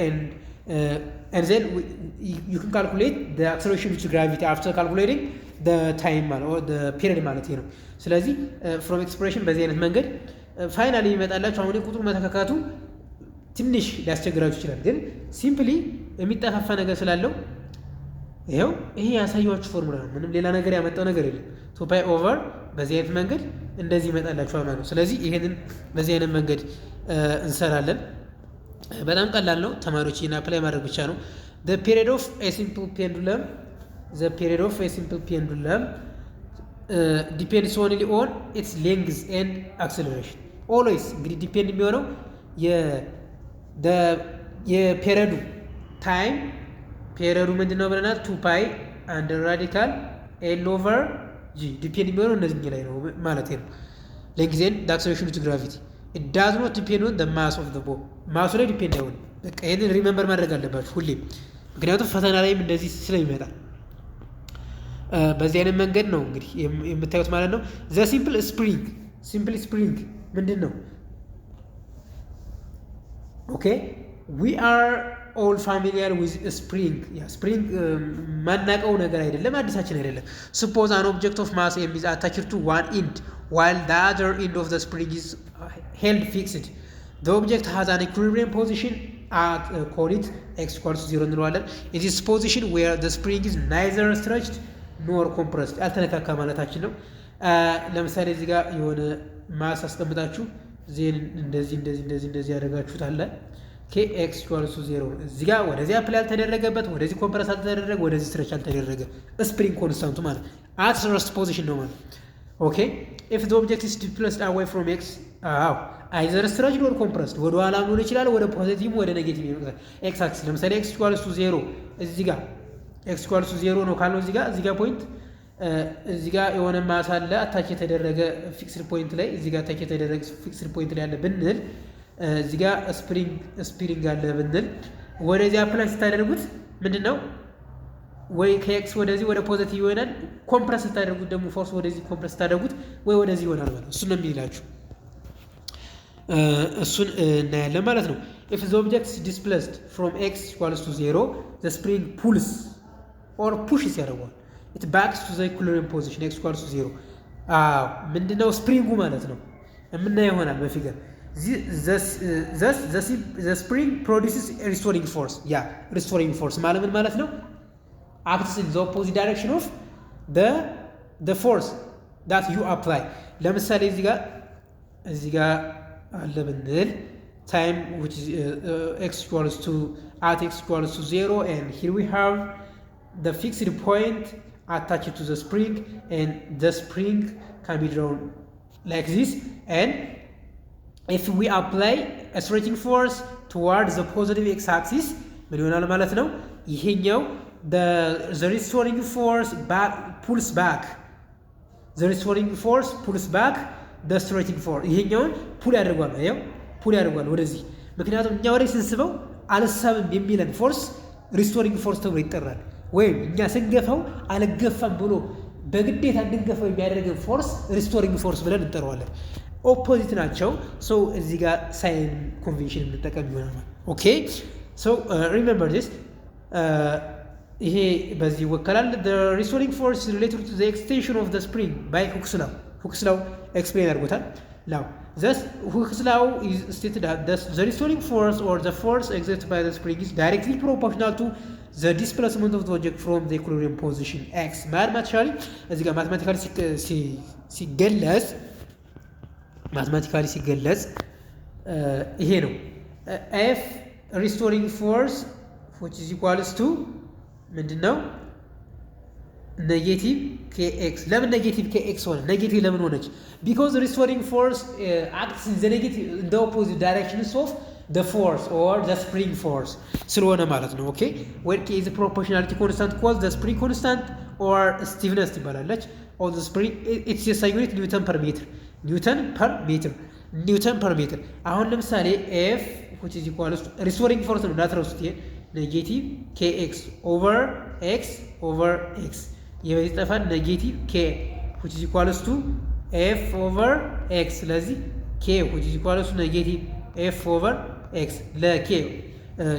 and then you can calculate the acceleration to gravity after calculating the time or the period ማለት ነው። ስለዚህ from expression በዚህ አይነት መንገድ ፋይናሊ ይመጣላችሁ። አሁን ቁጥሩ መተካካቱ ትንሽ ሊያስቸግራችሁ ይችላል፣ ግን ሲምፕሊ የሚጠፋፋ ነገር ስላለው ይሄው ይሄ ያሳያችሁ ፎርሙላ ነው። ምንም ሌላ ነገር ያመጣው ነገር የለም። 2 ፓይ ኦቨር በዚህ አይነት መንገድ እንደዚህ ይመጣላችኋል ማለት ነው። ስለዚህ ይሄንን በዚህ አይነት መንገድ እንሰራለን። በጣም ቀላል ነው ተማሪዎች፣ ይሄን አፕላይ ማድረግ ብቻ ነው። the period of a simple pendulum depends only on its length and acceleration always እንግዲህ ዲፔንድ የሚሆነው የፔሪዮዱ ታይም ፔሪዮዱ ምንድነው ብለናል 2 ፓይ አንድ ራዲካል ኤል ኦቨር ጂ ዲፔንድ የሚሆነው እነዚህ ላይ ነው ማለት ነው። length and acceleration to gravity it does not depend on the mass of the ball ማሱ ላይ ዲፔንድ አይሆንም። በቃ ይሄንን ሪሜምበር ማድረግ አለባችሁ ሁሌም፣ ምክንያቱም ፈተና ላይም እንደዚህ ስለሚመጣ በዚህ አይነት መንገድ ነው እንግዲህ የምታዩት ማለት ነው። the simple spring ምንድን ነው? ኦኬ we are all familiar with spring spring ማናቀው ነገር አይደለም፣ አዲሳችን አይደለም። suppose an object of mass m is attached to one end while the other end of the spring is held fixed. the object has an equilibrium position at call it x equals 0 እንለዋለን። it is position where the spring is neither stretched nor compressed አልተነካካ ማለታችን ነው። ለምሳሌ እዚህ ጋር የሆነ ማስ አስቀምጣችሁ ዜን እንደዚህ ያደርጋችሁት አለ kx equals 0 እዚህ ጋር ወደዚህ አፕላይ አልተደረገበት፣ ወደዚህ ኮምፕረስ አልተደረገ፣ ወደዚህ ስትሬች አልተደረገ ስፕሪንግ ኮንስታንቱ ማለት at rest position ነው ማለት ኦኬ። if the object is displaced away from x either stretched or compressed ወደ ኋላ ሊሆን ይችላል፣ ወደ ፖዚቲቭ ወደ ኔጌቲቭ ይሆናል። x አክሲስ ለምሳሌ x equals 0 እዚህ ጋር x equals 0 ነው ካለው እዚህ ጋር ፖይንት እዚህ ጋር የሆነ ማስ አለ አታች የተደረገ ፊክስድ ፖይንት ላይ እዚህ ጋር አታች የተደረገ ፊክስድ ፖይንት ላይ አለ ብንል እዚህ ጋር ስፕሪንግ አለ ብንል ወደዚህ አፕላይ ስታደርጉት ምንድነው ወይ ከኤክስ ወደዚህ ወደ ፖዚቲቭ ይሆናል። ኮምፕረስ ስታደርጉት ደግሞ ፎርስ ወደዚህ ኮምፕረስ ስታደርጉት ወይ ወደዚህ ይሆናል ማለት ነው። እሱን ነው የሚላችሁ፣ እሱን እናያለን ማለት ነው። if the object is displaced from x equals to 0 the spring pulls or pushes ያደርገዋል it backs to the equilibrium position x equals to 0 ምንድነው ስፕሪንጉ ማለት ነው የምናየው ይሆናል በፊገር the spring produces a restoring force restoring force ማለት ምን ማለት ነው? acts in the opposite direction of the force that you apply ለምሳሌ እዚህ ጋር አለ ብንል time which is x equals to at x equals to 0 and here we have the fixed point attached to the spring and the spring can be drawn like this and if we apply a stretching force towards the positive x-axis ምን ይሆናል ማለት ነው? ይሄኛው the restoring force pulls back the stretching force ይሄኛውን ፑል ያደርጓል ወደዚህ። ምክንያቱም እኛ ወደ ስንስበው አልሳብም የሚለን ፎርስ ሪስቶሪንግ ፎርስ ተብሎ ይጠራል። ወይም እኛ ስንገፋው አልገፋም ብሎ በግዴታ እንድንገፋው የሚያደርገን ፎርስ ሪስቶሪንግ ፎርስ ብለን እንጠራዋለን። ኦፖዚት ናቸው። ሶ እዚህ ጋር ሳይን ኮንቬንሽን እንጠቀም ይሆናል። ኦኬ ሶ ሪሜምበር ዲስ ይሄ በዚህ ይወከላል። the restoring force is related to the extension of the spring by Hooke's law explain አድርጎታል። now thus Hooke's law is stated that the restoring force or the force exerted by the spring is directly proportional to the displacement of the object from the equilibrium position x mathematically እዚህ ጋር ማትማቲካሊ ሲገለጽ ይሄ ነው f restoring force which is equals to ምንድነው ኔጌቲቭ kx። ለምን ኔጌቲቭ kx ሆነ? ኔጌቲቭ ለምን ሆነች? because the restoring force acts in the negative in the opposite directions of the force or the spring force ስለሆነ ማለት ነው። ኦኬ where k is a proportionality constant called the spring constant or stiffness ትባላለች of the spring it's a unit Newton per meter። አሁን ለምሳሌ f which is equals to restoring force ነው እንዳትረሱት ይሄ ኔጌቲቭ kx over x የበዚህ ጠፋን ኔጌቲቭ k which is equals to f over x ስለዚህ k which is equals to ኔጌቲቭ f over x ለk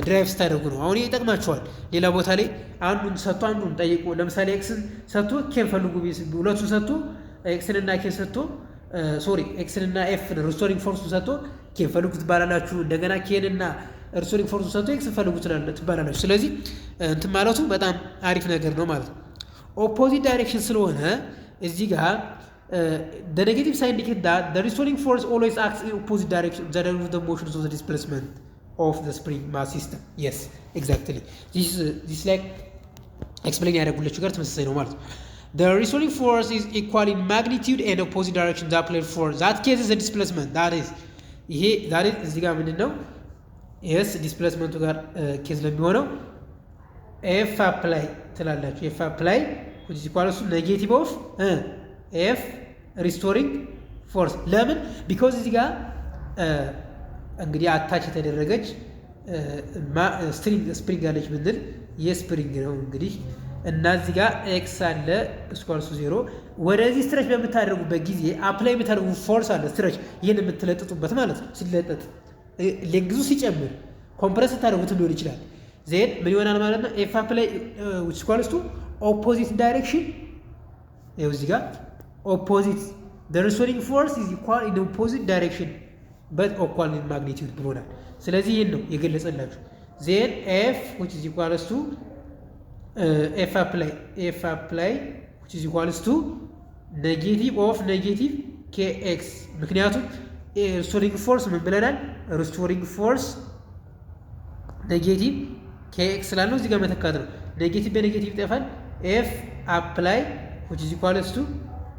ድራይቭ ስታደርጉ ነው። አሁን ይጠቅማችኋል። ሌላ ቦታ ላይ አንዱን ሰጥቶ አንዱን ጠይቁ። ለምሳሌ xን ሰጥቶ kን ፈልጉ ሁለቱን ሰጥቶ xን እና kን ሰጥቶ xን እና f ሪስቶሪንግ ፎርስ ሰጥቶ kን ፈልጉ ትባላላችሁ። እንደገና kን እና ሪስቶሪንግ ፎርስ ሰጥቶ x ፈልጉ ትባላላችሁ። ስለዚህ እንትን ማለቱ በጣም አሪፍ ነገር ነው ማለት ነው። ኦፖዚት ዳይሬክሽን ስለሆነ እዚህ ጋር the negative sign indicates that the restoring force always acts in opposite direction of the motions of the displacement of the spring mass system. Yes, exactly. This like explain ያደረጉላችሁ ጋር ተመሳሳይ ነው ማለት ነው። The restoring force is equal in magnitude and opposite direction that applied force. That causes the displacement. That is እዚህ ጋር ምንድን ነው? yes displacement ጋር ኬዝ ለሚሆነው f apply ትላላችሁ። f apply which is equal to negative of f restoring force. ለምን? because እዚህ ጋር እንግዲህ አታች የተደረገች ስፕሪንግ አለች ብንል የስፕሪንግ ነው እንግዲህ እና እዚህ ጋር ኤክስ አለ ስኳር 0 ወደዚህ ስትሬች በምታደርጉበት ጊዜ አፕላይ የምታደርጉ ፎርስ አለ ስትሬች ይሄን የምትለጥጡበት ማለት ነው። ሲለጠጥ ሌንግዙ ሲጨምር ኮምፕረስ ታደርጉት ሊሆን ይችላል። ዜን ምን ይሆናል ማለት ነው? ኤፍ አፕላይ ስኳር ኦፖዚት ዳይሬክሽን ይኸው እዚህ ጋር opposite the restoring force is equal in opposite direction but equal in magnitude ብሎናል። ስለዚህ ይሄን ነው የገለጸላችሁ። then f which is equals to f apply which is equals to negative of negative kx ምክንያቱም restoring force ምን ብለናል? restoring force negative kx ስላለው እዚህ ጋር መተካት ነው። ኔጌቲቭ በኔጌቲቭ ይጠፋል። f apply which is equals to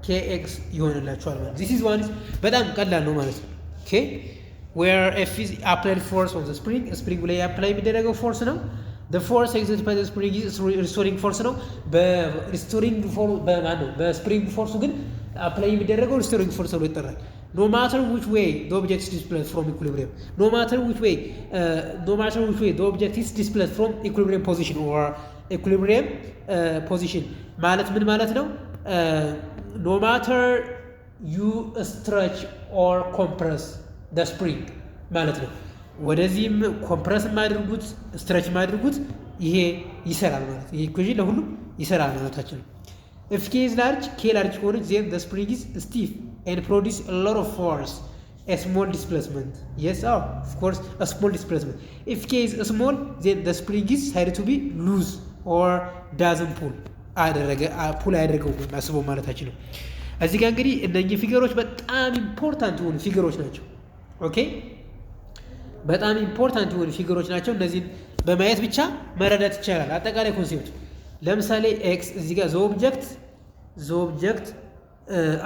kx ይሆንላችኋል ማለት this is one በጣም ቀላል ነው ማለት ነው። okay where f is applied force on the spring ላይ apply የሚደረገው ፎርስ ነው። the force exerted by the spring is restoring force ነው። በሪስቶሪንግ ፎርስ በስፕሪንግ ፎርሱ ግን apply የሚደረገው restoring force ነው ይጠራል። no matter which way the object is displaced from equilibrium no matter which way the object is displaced from equilibrium position or equilibrium position ማለት ምን ማለት ነው? no matter you stretch or compress the spring ማለት ነው። ወደዚህም ኮምፕረስ ማድርጉት ስትሬች ማድርጉት ይሄ ይሰራል ማለት ነው። ይሄ ኢኩዌሽን ለሁሉም ይሰራል ማለታችን ነው። if k is large k large ከሆነች then the spring is stiff and produce a lot of force a small displacement. yes of course a small displacement. if k is small then the spring is said to be loose or doesn't pull ፑል ያደርገው ማስበው ማለታችን ነው። እዚህ ጋር እንግዲህ እነኚህ ፊገሮች በጣም ኢምፖርታንት የሆኑ ፊገሮች ናቸው። ኦኬ በጣም ኢምፖርታንት የሆኑ ፊገሮች ናቸው። እነዚህን በማየት ብቻ መረዳት ይቻላል አጠቃላይ ኮንሴፕት። ለምሳሌ ኤክስ እዚህ ጋር the object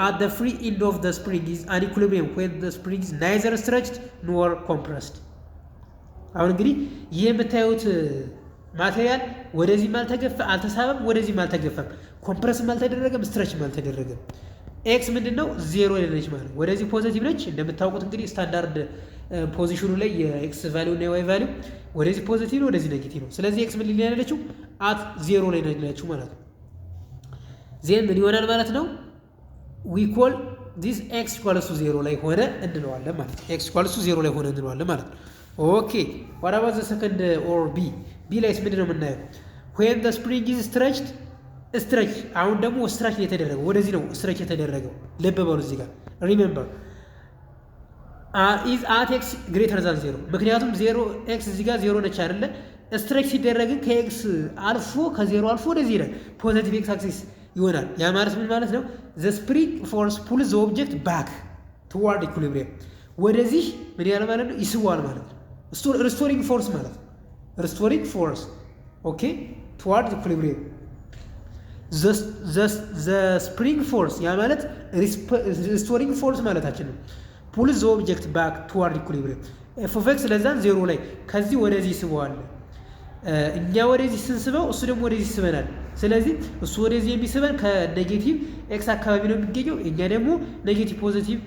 at the free end of the spring is an equilibrium when the spring is neither stretched nor compressed. አሁን እንግዲህ ይሄ የምታዩት ማቴሪያል ወደዚህ አልተሳበም ወደዚህ አልተገፋም ኮምፕረስም አልተደረገም ስትሬችም አልተደረገም። ኤክስ ምንድነው? ዜሮ ነች ማለት ወደዚህ ፖዚቲቭ ነች። እንደምታውቁት እንግዲህ ስታንዳርድ ፖዚሽኑ ላይ የኤክስ ቫልዩ እና የዋይ ቫልዩ ወደዚህ ፖዚቲቭ ነው ወደዚህ ኔጌቲቭ ነው። ስለዚህ ኤክስ ምን ሊሆን ያለችው አት ዜሮ ላይ ነው ያለችው ማለት ነው። ዜን ምን ይሆናል ማለት ነው? we call this x equals to 0 ላይ ሆነ እንለዋለን ማለት ነው። x equals to 0 ላይ ሆነ እንለዋለን ማለት ነው። ኦኬ what about the second or b ላይ ምንድን ነው የምናየው? when the spring is stretched አሁን ደግሞ ስትራች የተደረገው ወደዚህ ነው ስትራች የተደረገው ልብ በሉ እዚህ ጋር remember is at x greater than 0 ምክንያቱም 0 x እዚህ ጋር 0 ነች አይደለ? ስትራች ሲደረግ ከx አልፎ ከ0 አልፎ ወደዚህ ይላል ፖዚቲቭ x axis ይሆናል። ያ ማለት ምን ማለት ነው? the spring force pulls the object back toward equilibrium ወደዚህ ምን ያለ ማለት ነው? ይስዋል ማለት ነው። restoring force ማለት ነው። restoring force okay toward equilibrium the spring force ያ ማለት restoring force ማለታችን ነው። pulls the object back toward equilibrium f of x ለዛን 0 ላይ ከዚህ ወደዚህ ይስበዋል። እኛ ወደዚህ ስንስበው እሱ ደግሞ ወደዚህ ይስበናል። ስለዚህ እሱ ወደዚህ የሚስበን ከኔጌቲቭ ኤክስ አካባቢ ነው የሚገኘው፣ እኛ ደግሞ ኔጌቲቭ ፖዚቲቭ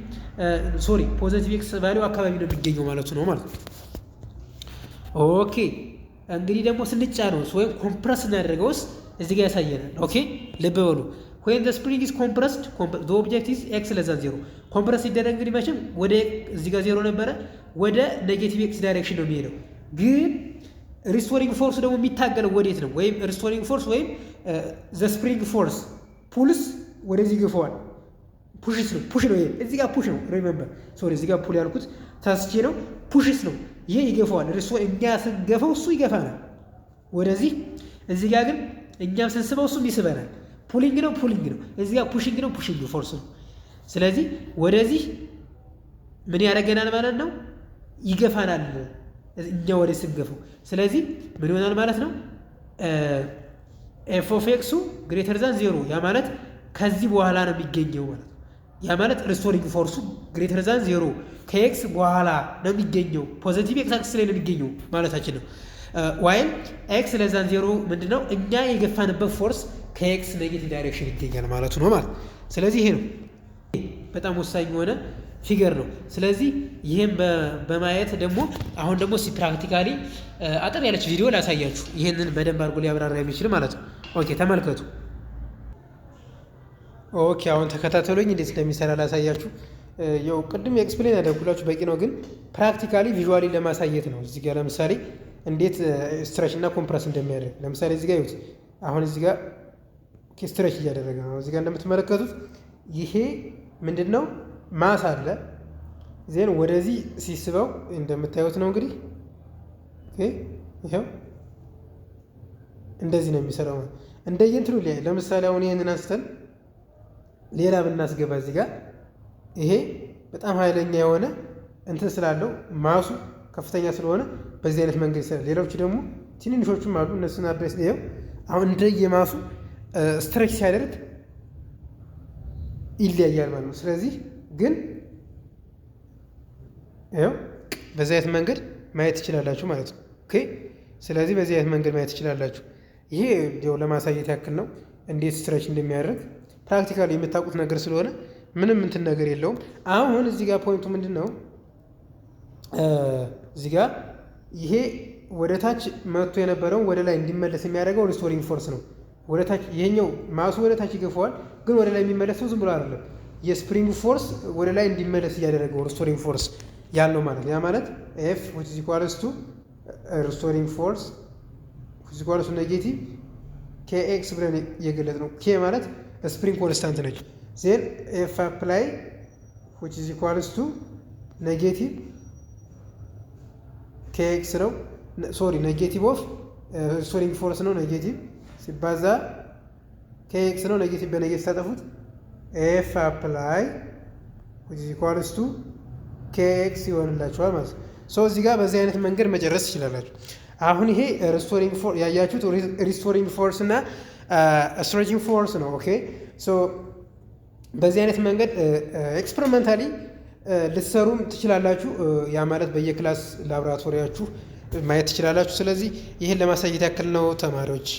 ኤክስ ቫልዩ አካባቢ ነው የሚገኘው ማለት ነው ማለት ነው። ኦኬ እንግዲህ ደግሞ ስንጫነው ወይም ኮምፕረስ እናደርገውስ እዚህ ጋር ያሳየናል። ኦኬ ልብ በሉ when the spring is compressed the object is x less than 0 ኮምፕረስ ሲደረግ እንግዲህ መቼም ወደ እዚህ ጋር 0 ነበረ ወደ ኔጌቲቭ ኤክስ ዳይሬክሽን ነው የሚሄደው። ግን ሪስቶሪንግ ፎርስ ደግሞ የሚታገለው ወዴት ነው? ወይም ሪስቶሪንግ ፎርስ ወይም ዘ ስፕሪንግ ፎርስ ፑልስ ወደዚህ ይገፋዋል። ፑሽ ነው ይሄ እዚህ ጋር ፑሽ ነው። ሪሜምበር እዚህ ጋር ፑል ያልኩት ታስቼ ነው። ፑሽስ ነው ይሄ ይገፋዋል። እኛ ስንገፋው እሱ ይገፋናል ወደዚህ። እዚህ ጋር ግን እኛም ስንስበው እሱም ይስበናል። ፑሊንግ ነው እዚህ ጋር ፑሽንግ ነው ፎርስ ነው። ስለዚህ ወደዚህ ምን ያደርገናል ማለት ነው? ይገፋናል እኛ ወደ ስንገፈው። ስለዚህ ምን ይሆናል ማለት ነው? ኤፍ ኦፍ ኤክሱ ግሬተር ዛን 0 ያ ማለት ከዚህ በኋላ ነው የሚገኘው ማለት ነው። ያ ማለት ሪስቶሪንግ ፎርሱ ግሬተር ዛን 0 ከኤክስ በኋላ ነው የሚገኘው፣ ፖዚቲቭ ኤክስ አክሲስ ላይ ነው የሚገኘው ማለታችን ነው። ዋይል ኤክስ ለዛን 0 ምንድነው? እኛ የገፋንበት ፎርስ ከኤክስ ኔጌቲቭ ዳይሬክሽን ይገኛል ማለቱ ነው ማለት። ስለዚህ ይሄ ነው በጣም ወሳኝ የሆነ ፊገር ነው። ስለዚህ ይህም በማየት ደግሞ አሁን ደግሞ ፕራክቲካሊ አጠር ያለች ቪዲዮ ላሳያችሁ፣ ይህንን በደንብ አድርጎ ሊያብራራ የሚችል ማለት ነው። ኦኬ ተመልከቱ። ኦኬ አሁን ተከታተሉኝ፣ እንዴት እንደሚሰራ ላሳያችሁ። ያው ቅድም ኤክስፕሌን ያደርጉላችሁ በቂ ነው፣ ግን ፕራክቲካሊ ቪዥዋሊ ለማሳየት ነው። እዚህ ጋር ለምሳሌ እንዴት ስትሬች እና ኮምፕረስ እንደሚያደርግ ለምሳሌ እዚህ ጋር ይሁት። አሁን እዚህ ጋር ስትሬች እያደረገ ነው። እዚህ ጋር እንደምትመለከቱት ይሄ ምንድነው? ማስ አለ ዜን ወደዚህ ሲስበው እንደምታዩት ነው እንግዲህ ይሄው እንደዚህ ነው የሚሰራው። እንደየንትኑ ለምሳሌ አሁን ይሄንን አንስተን ሌላ ብናስገባ እዚህ ጋር ይሄ በጣም ኃይለኛ የሆነ እንትን ስላለው ማሱ ከፍተኛ ስለሆነ በዚህ አይነት መንገድ ይሰራል። ሌሎች ደግሞ ትንንሾቹም አሉ፣ እነሱን አድሬስ ይሄው አሁን እንደየማሱ ስትሬች ሲያደርግ ይለያያል ማለት ነው። ስለዚህ ግን ይሄው በዚህ አይነት መንገድ ማየት ትችላላችሁ ማለት ነው። ኦኬ ስለዚህ በዚህ አይነት መንገድ ማየት ትችላላችሁ። ይሄ ያው ለማሳየት ያክል ነው እንዴት ስትሬች እንደሚያደርግ ፕራክቲካሊ የምታውቁት ነገር ስለሆነ ምንም እንትን ነገር የለውም። አሁን እዚህ ጋር ፖይንቱ ምንድን ነው? እዚህ ጋር ይሄ ወደ ታች መጥቶ የነበረውን ወደ ላይ እንዲመለስ የሚያደርገው ሪስቶሪንግ ፎርስ ነው። ወደ ታች ይሄኛው ማሱ ወደ ታች ይገፋዋል፣ ግን ወደ ላይ የሚመለሰው ዝም ብሎ አይደለም። የስፕሪንግ ፎርስ ወደ ላይ እንዲመለስ እያደረገው ሪስቶሪንግ ፎርስ ያለው ማለት ያ ማለት ኤፍ which is equals to restoring force which is equals to ኔጌቲቭ kx ብለን እየገለጽ ነው። ኬ ማለት ስፕሪንግ ኮንስታንት ነች። ዜን ኤፍ አፕላይ which is equals to ኔጌቲቭ kx ነው። ሶሪ ኔጌቲቭ ኦፍ ሪስቶሪንግ ፎርስ ነው። ኔጌቲቭ ሲባዛ kx ነው። ኔጌቲቭ በኔጌቲቭ ታጠፉት ኤፍ አፕላይ which is equals to kx ይሆንላችኋል ማለት ነው። ሶ እዚህ ጋር በዚህ አይነት መንገድ መጨረስ ትችላላችሁ። አሁን ይሄ ሪስቶሪንግ ፎርስ ያያችሁት ሪስቶሪንግ ፎርስ እና ስትሬቺንግ ፎርስ ነው። ኦኬ ሶ በዚህ አይነት መንገድ ኤክስፐሪመንታሊ ልትሰሩም ትችላላችሁ። ያ ማለት በየክላስ ላቦራቶሪያችሁ ማየት ትችላላችሁ። ስለዚህ ይህን ለማሳየት ያክል ነው ተማሪዎች።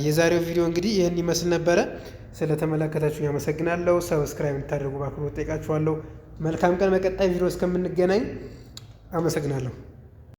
የዛሬው ቪዲዮ እንግዲህ ይህን ይመስል ነበረ። ስለተመለከታችሁ ያመሰግናለሁ። ሰብስክራይብ እንድታደርጉ በአክብሮት ጠይቃችኋለሁ። መልካም ቀን። በቀጣይ ቪዲዮ እስከምንገናኝ አመሰግናለሁ።